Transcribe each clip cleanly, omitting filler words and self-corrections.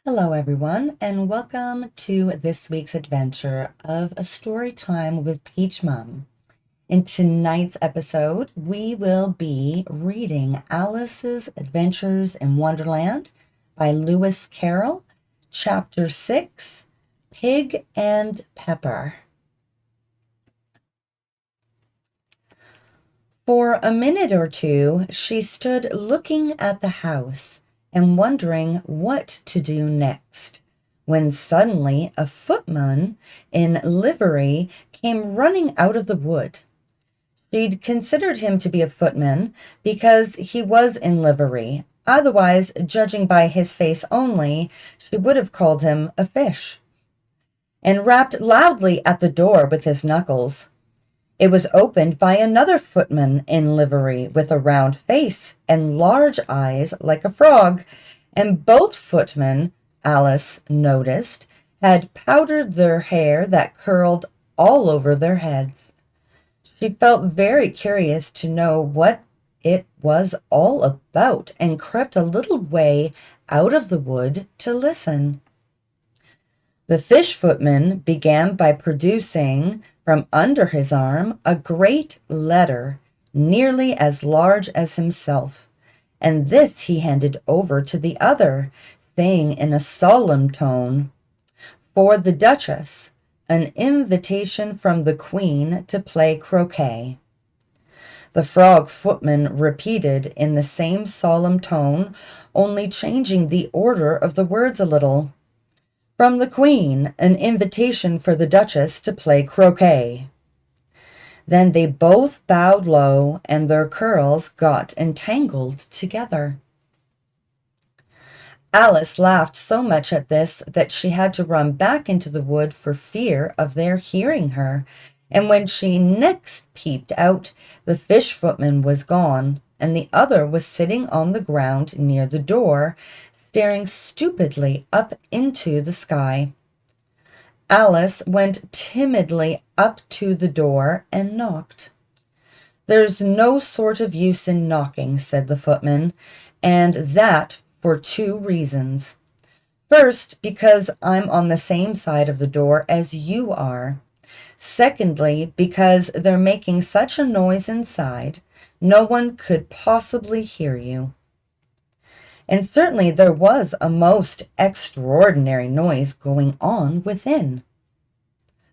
Hello, everyone, and welcome to this week's adventure of a story time with PeachMuM. In tonight's episode, we will be reading Alice's Adventures in Wonderland by Lewis Carroll, Chapter 6, Pig and Pepper. For a minute or two, she stood looking at the house and wondering what to do next, when suddenly a footman in livery came running out of the wood. She'd considered him to be a footman because he was in livery. Otherwise, judging by his face only, she would have called him a fish, and rapped loudly at the door with his knuckles. It was opened by another footman in livery with a round face and large eyes like a frog, and both footmen, Alice noticed, had powdered their hair that curled all over their heads. She felt very curious to know what it was all about and crept a little way out of the wood to listen. The fish footman began by producing from under his arm a great letter nearly as large as himself, and this he handed over to the other, saying in a solemn tone, "For the Duchess, an invitation from the Queen to play croquet." The frog footman repeated in the same solemn tone, only changing the order of the words a little. "From the Queen, an invitation for the Duchess to play croquet." Then they both bowed low, and their curls got entangled together. Alice laughed so much at this that she had to run back into the wood for fear of their hearing her, and when she next peeped out, the fish footman was gone, and the other was sitting on the ground near the door, staring stupidly up into the sky. Alice went timidly up to the door and knocked. "There's no sort of use in knocking," said the footman, "and that for two reasons. First, because I'm on the same side of the door as you are. Secondly, because they're making such a noise inside, no one could possibly hear you." And certainly there was a most extraordinary noise going on within.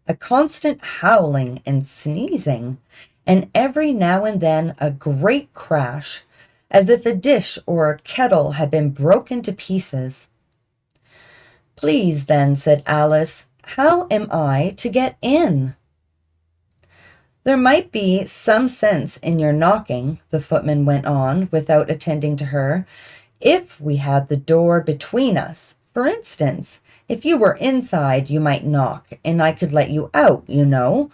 A constant howling and sneezing, and every now and then a great crash, as if a dish or a kettle had been broken to pieces. "Please, then," said Alice, "how am I to get in?" "There might be some sense in your knocking," the footman went on, without attending to her, "if we had the door between us. For instance, if you were inside, you might knock, and I could let you out, you know."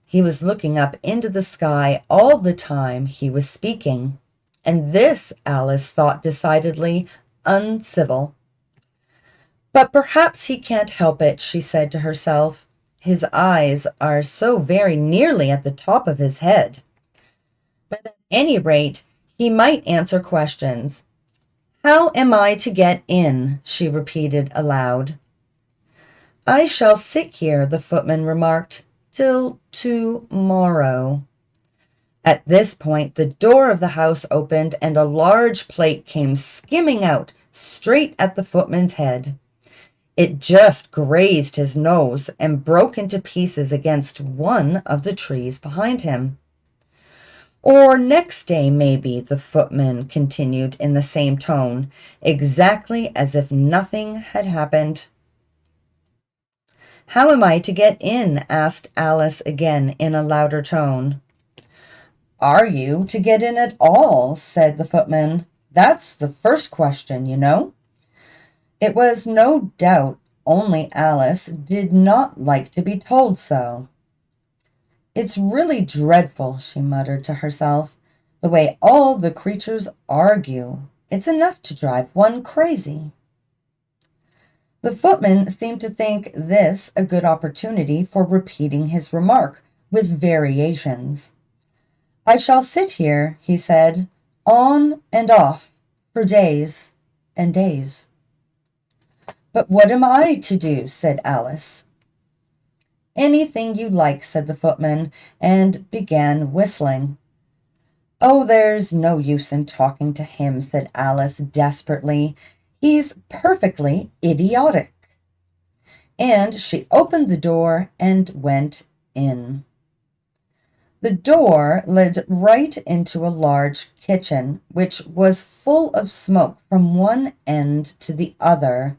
He was looking up into the sky all the time he was speaking, and this Alice thought decidedly uncivil. "But perhaps he can't help it," she said to herself. "His eyes are so very nearly at the top of his head. But at any rate, he might answer questions. How am I to get in?" she repeated aloud. "I shall sit here," the footman remarked, "till tomorrow." At this point, the door of the house opened, and a large plate came skimming out straight at the footman's head. It just grazed his nose and broke into pieces against one of the trees behind him. "Or next day, maybe," the footman continued in the same tone, exactly as if nothing had happened. "How am I to get in?" asked Alice again in a louder tone. "Are you to get in at all?" said the footman. "That's the first question, you know." It was no doubt only Alice did not like to be told so. "It's really dreadful," she muttered to herself, "the way all the creatures argue. It's enough to drive one crazy." The footman seemed to think this a good opportunity for repeating his remark, with variations. "I shall sit here," he said, "on and off, for days and days." But what am I to do? Said Alice. Anything you like, said the footman, and began whistling. Oh, there's no use in talking to him, said Alice desperately. He's perfectly idiotic. And she opened the door and went in. The door led right into a large kitchen, which was full of smoke from one end to the other.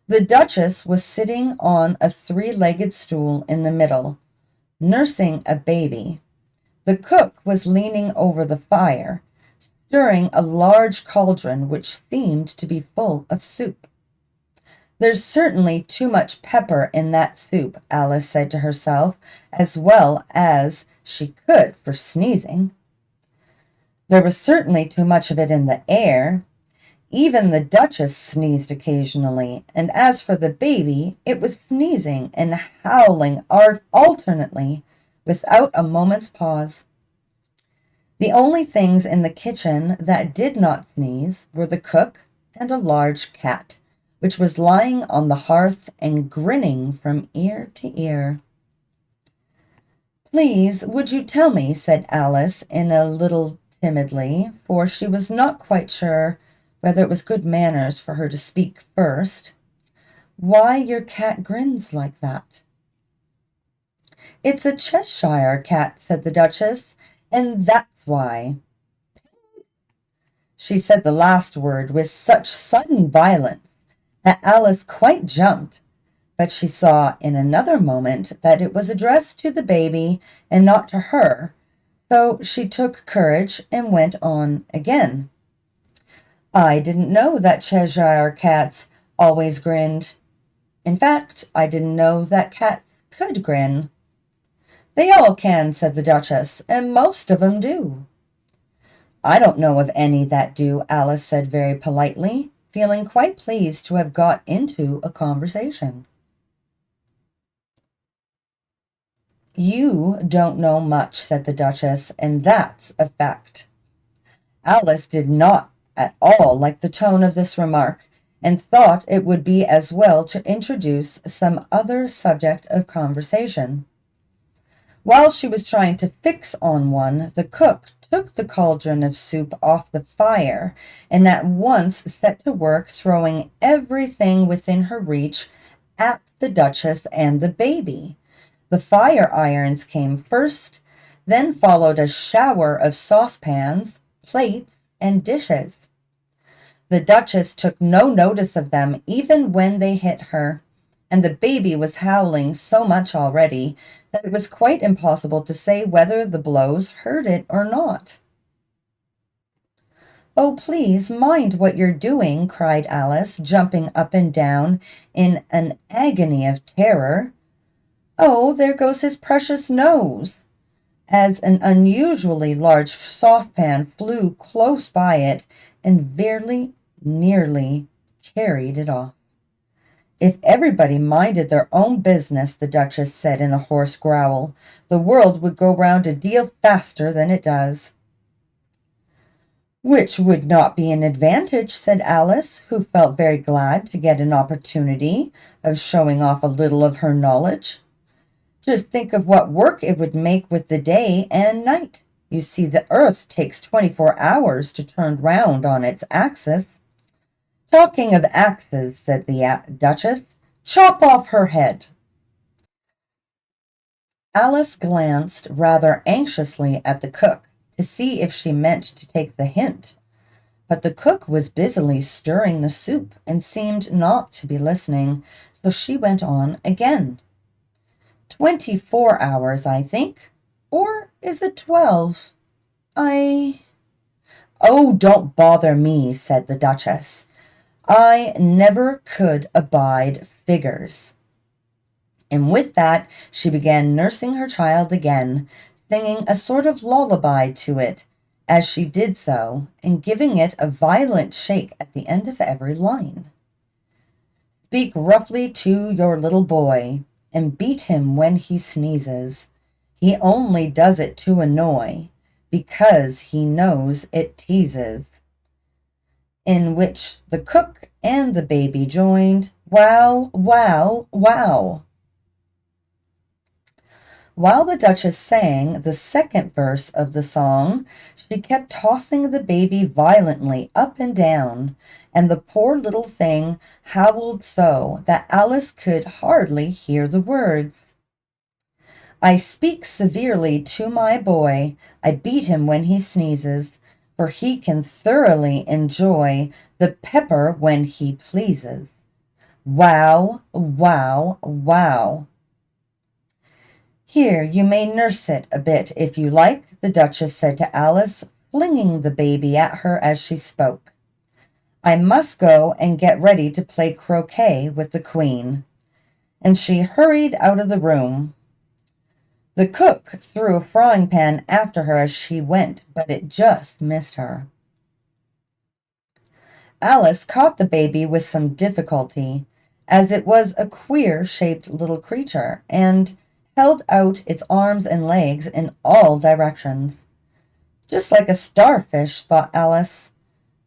The Duchess was sitting on a three-legged stool in the middle, nursing a baby. The cook was leaning over the fire, stirring a large cauldron which seemed to be full of soup. There's certainly too much pepper in that soup, Alice said to herself, as well as she could for sneezing. There was certainly too much of it in the air. Even the Duchess sneezed occasionally, and as for the baby, it was sneezing and howling alternately, without a moment's pause. The only things in the kitchen that did not sneeze were the cook and a large cat, which was lying on the hearth and grinning from ear to ear. Please, would you tell me, said Alice in a little timidly, for she was not quite sure whether it was good manners for her to speak first, why your cat grins like that? It's a Cheshire cat, said the Duchess, and that's why. She said the last word with such sudden violence that Alice quite jumped, but she saw in another moment that it was addressed to the baby and not to her, so she took courage and went on again. I didn't know that Cheshire cats always grinned. In fact, I didn't know that cats could grin. They all can, said the Duchess, and most of 'em do. I don't know of any that do, Alice said very politely, feeling quite pleased to have got into a conversation. You don't know much, said the Duchess, and that's a fact. Alice did not at all like the tone of this remark, and thought it would be as well to introduce some other subject of conversation. While she was trying to fix on one, the cook took the cauldron of soup off the fire and at once set to work throwing everything within her reach at the Duchess and the baby. The fire irons came first, then followed a shower of saucepans, plates, and dishes. The Duchess took no notice of them even when they hit her, and the baby was howling so much already that it was quite impossible to say whether the blows hurt it or not. Oh, please mind what you're doing, cried Alice, jumping up and down in an agony of terror. Oh, there goes his precious nose! As an unusually large saucepan flew close by it and very nearly carried it off. If everybody minded their own business, the Duchess said in a hoarse growl, the world would go round a deal faster than it does. Which would not be an advantage, said Alice, who felt very glad to get an opportunity of showing off a little of her knowledge. Just think of what work it would make with the day and night. You see, the earth takes 24 hours to turn round on its axis. Talking of axes, said the Duchess, chop off her head. Alice glanced rather anxiously at the cook to see if she meant to take the hint, but the cook was busily stirring the soup and seemed not to be listening, so she went on again. 24 hours, I think. Or is it 12? Oh, don't bother me, said the Duchess. I never could abide figures. And with that she began nursing her child again, singing a sort of lullaby to it as she did so, and giving it a violent shake at the end of every line. Speak roughly to your little boy, and beat him when he sneezes. He only does it to annoy, because he knows it teases. In which the cook and the baby joined, Wow, wow, wow. While the Duchess sang the second verse of the song, she kept tossing the baby violently up and down, and the poor little thing howled so that Alice could hardly hear the words. I speak severely to my boy, I beat him when he sneezes, for he can thoroughly enjoy the pepper when he pleases. Wow, wow, wow. Here, you may nurse it a bit if you like, the Duchess said to Alice, flinging the baby at her as she spoke. I must go and get ready to play croquet with the Queen. And she hurried out of the room. The cook threw a frying pan after her as she went, but it just missed her. Alice caught the baby with some difficulty, as it was a queer-shaped little creature, and held out its arms and legs in all directions. Just like a starfish, thought Alice.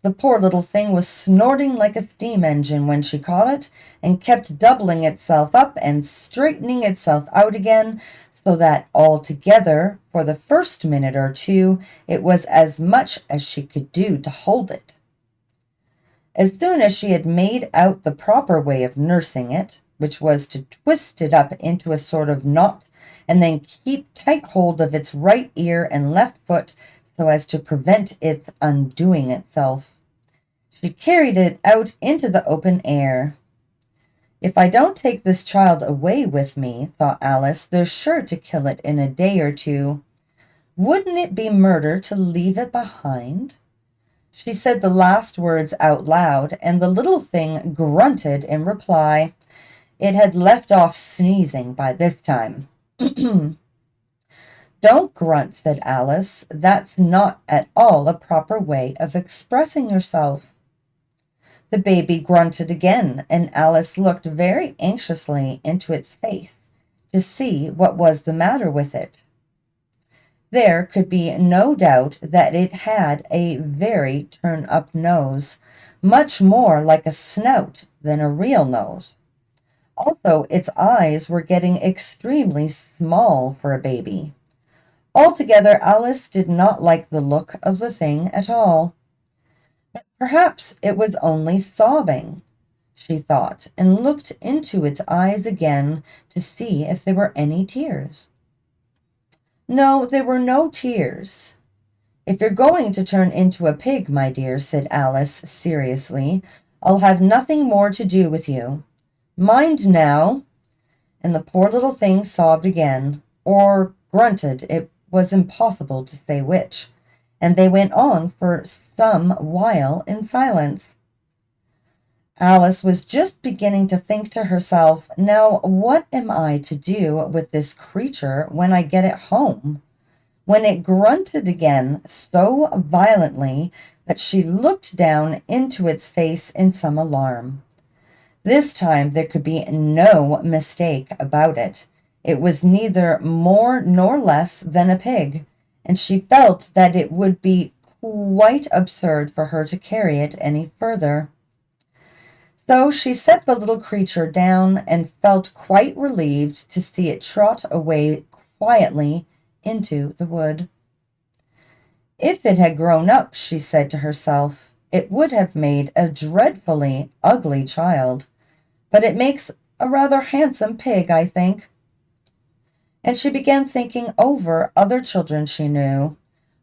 The poor little thing was snorting like a steam engine when she caught it, and kept doubling itself up and straightening itself out again, so that altogether, for the first minute or two, it was as much as she could do to hold it. As soon as she had made out the proper way of nursing it, which was to twist it up into a sort of knot, and then keep tight hold of its right ear and left foot so as to prevent its undoing itself, she carried it out into the open air. If I don't take this child away with me, thought Alice, they're sure to kill it in a day or two. Wouldn't it be murder to leave it behind? She said the last words out loud, and the little thing grunted in reply. It had left off sneezing by this time. Don't grunt, said Alice. That's not at all a proper way of expressing yourself. The baby grunted again, and Alice looked very anxiously into its face to see what was the matter with it. There could be no doubt that it had a very turn-up nose, much more like a snout than a real nose. Also, its eyes were getting extremely small for a baby. Altogether, Alice did not like the look of the thing at all. But perhaps it was only sobbing, she thought, and looked into its eyes again to see if there were any tears. No, there were no tears. If you're going to turn into a pig, my dear, said Alice seriously, I'll have nothing more to do with you. Mind now. And the poor little thing sobbed again, or grunted, it was impossible to say which, and they went on for some while in silence. Alice was just beginning to think to herself, now what am I to do with this creature when I get it home? When it grunted again so violently that she looked down into its face in some alarm. This time there could be no mistake about it. It was neither more nor less than a pig, and she felt that it would be quite absurd for her to carry it any further. So she set the little creature down and felt quite relieved to see it trot away quietly into the wood. If it had grown up, she said to herself, it would have made a dreadfully ugly child, but it makes a rather handsome pig, I think. And she began thinking over other children she knew,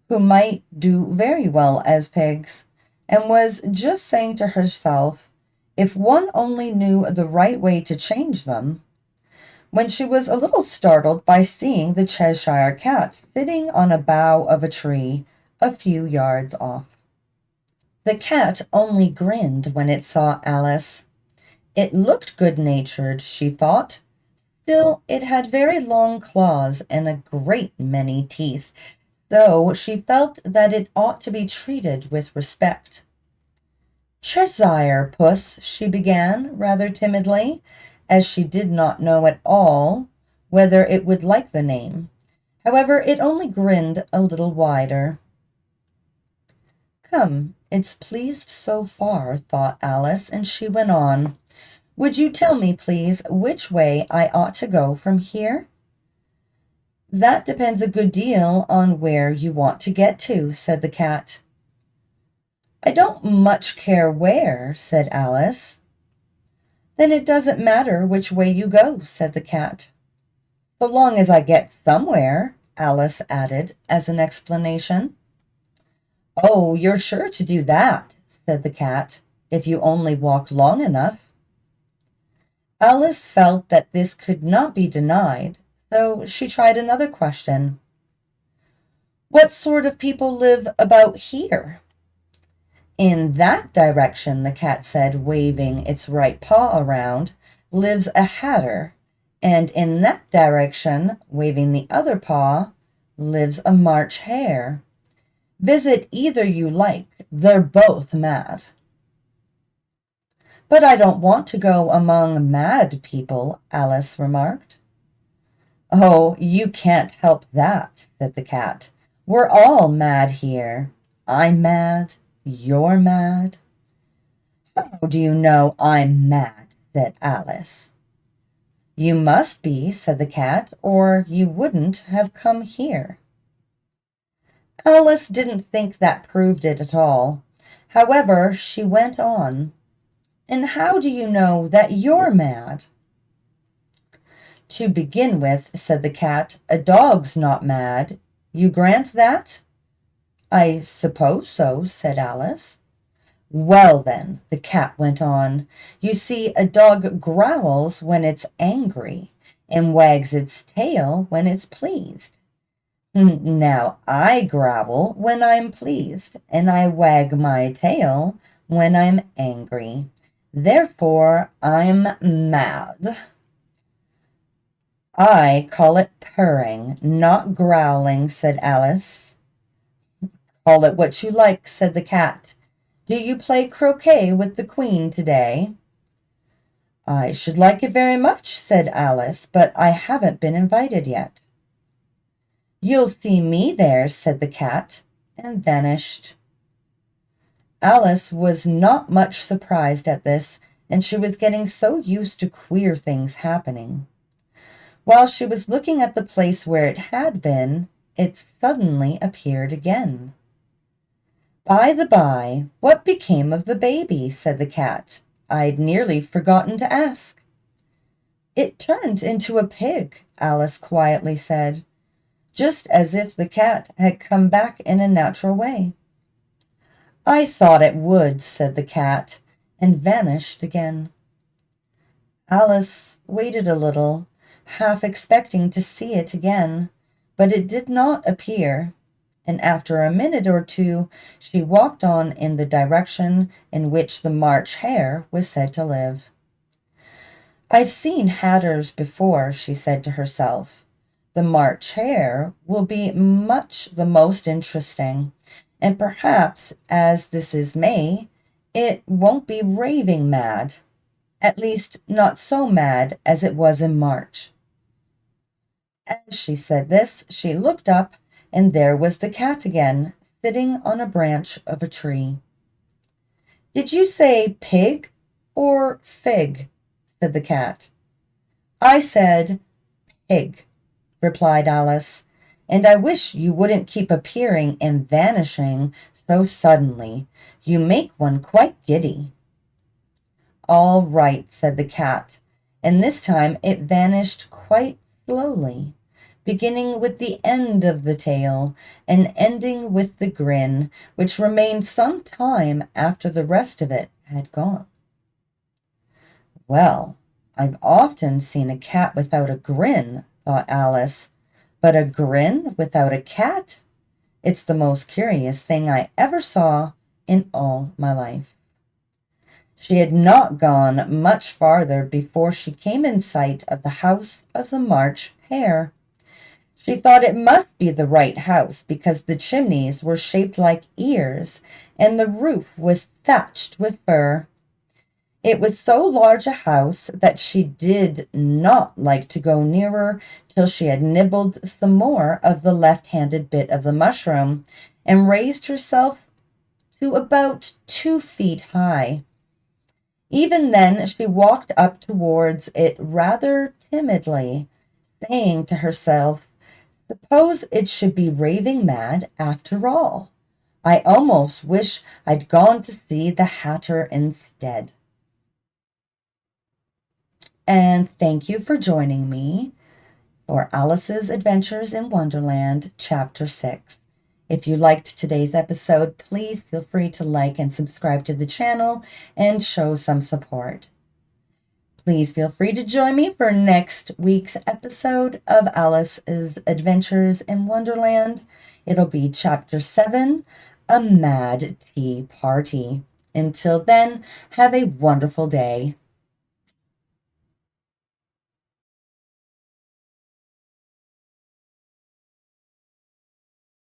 who might do very well as pigs, and was just saying to herself, if one only knew the right way to change them, when she was a little startled by seeing the Cheshire cat sitting on a bough of a tree a few yards off. The cat only grinned when it saw Alice. It looked good-natured, she thought. Still, it had very long claws and a great many teeth, so she felt that it ought to be treated with respect. Cheshire, Puss, she began, rather timidly, as she did not know at all whether it would like the name. However, it only grinned a little wider. Come, it's pleased so far, thought Alice, and she went on. Would you tell me, please, which way I ought to go from here? That depends a good deal on where you want to get to, said the cat. I don't much care where, said Alice. Then it doesn't matter which way you go, said the cat. So long as I get somewhere, Alice added as an explanation. Oh, you're sure to do that, said the cat, if you only walk long enough. Alice felt that this could not be denied, so she tried another question. What sort of people live about here? In that direction, the cat said, waving its right paw around, lives a hatter, and in that direction, waving the other paw, lives a March hare. Visit either you like, they're both mad. But I don't want to go among mad people, Alice remarked. Oh, you can't help that, said the cat. We're all mad here. I'm mad. You're mad. How do you know I'm mad? Said Alice. You must be, said the cat, or you wouldn't have come here. Alice didn't think that proved it at all. However, she went on. And how do you know that you're mad? To begin with, said the cat, a dog's not mad. You grant that? I suppose so, said Alice. Well, then, the cat went on, you see, a dog growls when it's angry and wags its tail when it's pleased. Now, I growl when I'm pleased, and I wag my tail when I'm angry. Therefore, I'm mad. I call it purring, not growling, said Alice. Call it what you like, said the cat. Do you play croquet with the Queen today? I should like it very much, said Alice, but I haven't been invited yet. You'll see me there, said the cat, and vanished. Alice was not much surprised at this, and she was getting so used to queer things happening. While she was looking at the place where it had been, it suddenly appeared again. By the by, what became of the baby? Said the cat. I'd nearly forgotten to ask. It turned into a pig, Alice quietly said, just as if the cat had come back in a natural way. I thought it would, said the cat, and vanished again. Alice waited a little, half expecting to see it again, but it did not appear, and after a minute or two she walked on in the direction in which the March hare was said to live. I've seen hatters before, she said to herself. The March hare will be much the most interesting, and perhaps, as this is May, it won't be raving mad, at least not so mad as it was in March. As she said this, she looked up, and there was the cat again, sitting on a branch of a tree. Did you say pig or fig? Said the cat. I said pig, replied Alice, and I wish you wouldn't keep appearing and vanishing so suddenly. You make one quite giddy. All right, said the cat, and this time it vanished quite slowly, beginning with the end of the tail and ending with the grin, which remained some time after the rest of it had gone. Well, I've often seen a cat without a grin, thought Alice, but a grin without a cat? It's the most curious thing I ever saw in all my life. She had not gone much farther before she came in sight of the house of the March hare. She thought it must be the right house because the chimneys were shaped like ears and the roof was thatched with fur. It was so large a house that she did not like to go nearer till she had nibbled some more of the left-handed bit of the mushroom and raised herself to about 2 feet high. Even then, she walked up towards it rather timidly, saying to herself, "Suppose it should be raving mad after all. I almost wish I'd gone to see the Hatter instead." And thank you for joining me for Alice's Adventures in Wonderland, Chapter 6. If you liked today's episode, please feel free to like and subscribe to the channel and show some support. Please feel free to join me for next week's episode of Alice's Adventures in Wonderland. It'll be Chapter 7, A Mad Tea Party. Until then, have a wonderful day.